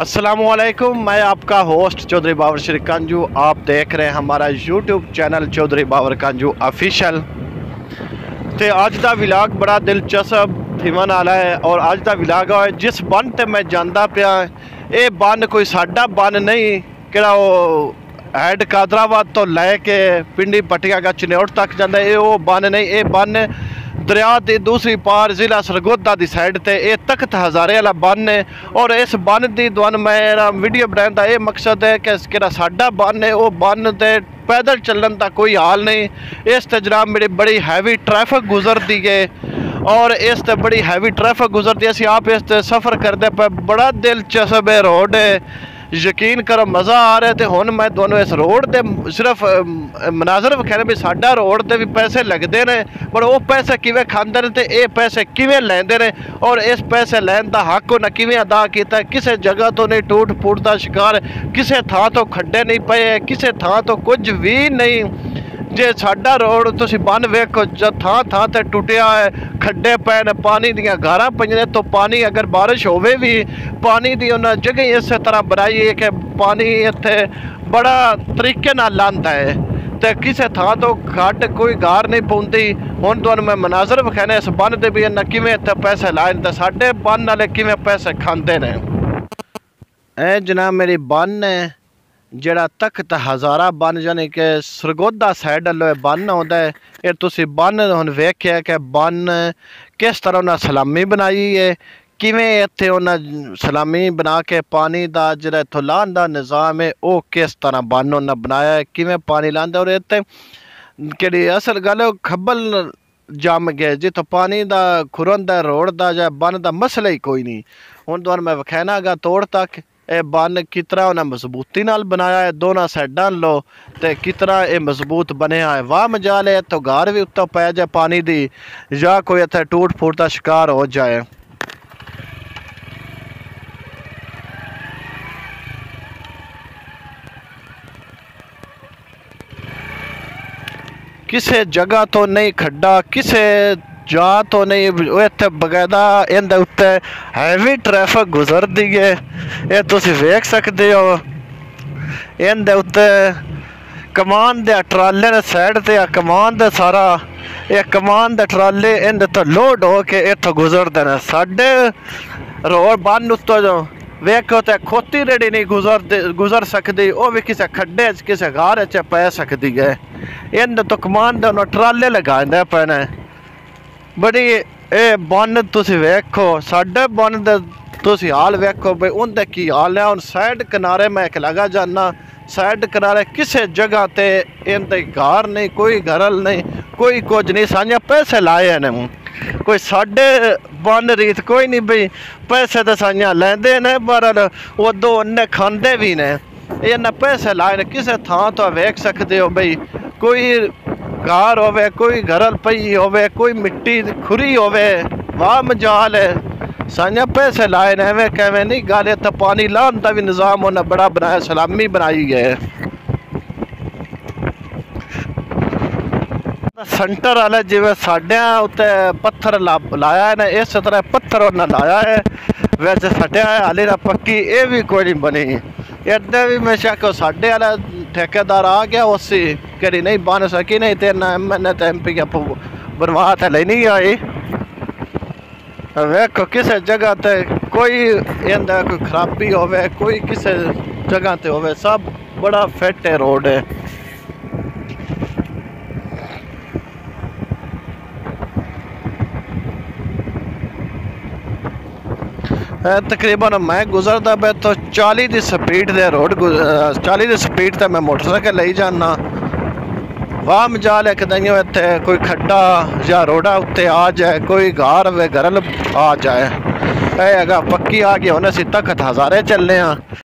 अस्सलामुअलैकुम, मैं आपका होस्ट चौधरी बाबर श्री कांजू। आप देख रहे हैं हमारा YouTube channel Chaudhary Babar कांजू official. तो अज का विलाग बड़ा दिलचस्प थीवन वाला है और अज का विलाग है जिस बन ते मैं जाता पाया। ये बन कोई साडा बन नहीं कि हैड कादराबाद तो लैके पिंडी पटिया का चनौट तक जाता है। वो बन नहीं, ये बन दरिया की दूसरी पार जिला सरगोदा की साइड ते ये तख्त हज़ारे वाला बन है। और इस बन की तुहानू मेरा वीडियो बनाने का यह मकसद है कि साडा बन है वो बन ते पैदल चलन का कोई हाल नहीं। इस ते जनाब मेरी बड़ी हैवी ट्रैफिक गुजरती है और इस ते बड़ी हैवी ट्रैफिक गुजरती है। असी आप इस ते सफ़र करते पे बड़ा दिलचस्प है रोड है, यकीन करो मज़ा आ रहा है। तो हुण मैं दोनों इस रोड के सिर्फ मनाजर विखाने भी साडा रोड ते भी पैसे लगते हैं, पर वो पैसे किवें खांदे ने ते ये पैसे किवें लैंदे ने और इस पैसे लैन का हक उन्हें किवें अदा किया। किसी जगह तो नहीं टूट फूट का शिकार, किसी थां तो खड्डे नहीं पे, किसी थां तो कुछ भी नहीं। जे साडा रोड तुसीं बन वेखो थां थां ते टुटिया है, खड्डे पे ने, पानी दियां गारां पईयां। तो पानी अगर बारिश होवे भी पानी दी उन्हें जगह इस तरह बनाई है कि पानी इत्थे बड़ा तरीके नाल लांदा है ते किसी थां तो खड्ड कोई गार नहीं पौंदी। हुण तुहानू मैं मनाजर विखाने इस बन दे भी इन्हें किवें इत्थे पैसे लाए ते साडे बन वाले किवें पैसे खांदे ने। ए जनाब मेरी बन है जड़ा तख्त हज़ारा बन जाने के सरगोदा साइड वालों बन आता है। ये तुसी बन हुण वेख्या कि बन किस तरह उन्हें सलामी बनाई है, किवें इत्थे उन्हें सलामी बना के पानी का जिहड़ा इत्थों लाहन का निज़ाम है वो किस तरह बन उन्हें बनाया है, किवें पानी लांदा। और इत्थे कि असल गल खब्बल जम गए जितों पानी का खुरन का रोड का या बन का मसला ही कोई नहीं। हुण तुहानू मैं विखाना गा तोड़ तक ये बन कितना उन्हें मजबूती नाल बनाया है, दोनों साइडा लो तो कितना ये मजबूत बनया है। वाह मजाल है तो गार भी उत्तों पै जाए पानी दी या कोई इत्थे टूट फूट का शिकार हो जाए। किसी जगह तो नहीं खड्डा, किसी जा तो नहीं इत्थे बकायदा इहदे उत्ते हैवी ट्रैफिक गुजरती है। ये तुसी वेख सकते हो इहदे उत्ते कमान दे ट्राले ने साइड ते कमान दे सारा ये कमान दे ट्राले इहदे तो लोड हो के इत्थों गुजरते हैं। साडे रोड बन उत्तों जो वेखो तो खोती रेड़ी नहीं गुजर सकती, वो भी किसी खड्डे किसी गार च पै सकती है। इहदे तो कमान दे उन्हें ट्राले लगाए पैने बड़ी ए बन तुसी वेखो साडे बन दे तुसी हाल वेखो भाई उनके की हाल है। हुण साइड किनारे मैं एक लगा जाना, साइड किनारे किसी जगह ते इनते घर नहीं, कोई घरल नहीं, कोई कुछ नहीं। साइयां पैसे लाए ने कोई साडे बन रीत कोई नहीं भाई पैसे तो साइयां लैंदे ने पर वो दो उन्ने खांदे भी ने। इन्हें पैसे लाए ने किसी थां तो वेख सकते हो भाई कोई गार होवे, कोई घरल पई होवे, कोई मिट्टी खुरी होवे। वाह मजाल है साइयां पैसे लाए ने एवं कैवें नहीं गल। इत्थे पानी लाहन का भी निज़ाम उन्हें बड़ा बनाया, सलामी बनाई है। सेंटर वाले जिवें साडियां उत्ते पत्थर लाया है ना इस तरह पत्थर उन्हें लाया है वैसे सटिया है हाले ना पक्की ये भी कोई नहीं बनी। इधर भी मैं शक साढ़े वाला ठेकेदार आ गया उसी करी नहीं बन सकी नहीं तो MN तो MP बनवा तो ले नहीं आई। वेखो किसी जगह ते कोई इंदा कोई खराबी होवे, कोई किसी जगह ते होवे, सब बड़ा फिट है रोड है। तकरीबन मैं गुजरता पे तो 40 की स्पीड दे रोड 40 की स्पीड ते मैं मोटरसाइकिल ले जाना। वाह मजाल है कदों इत्थे कोई खड्डा या रोडा उत्ते आ जाए, कोई गार वे गरल आ जाए। अगर पक्की आ गई हुण असीं तख्त हज़ारे चलने।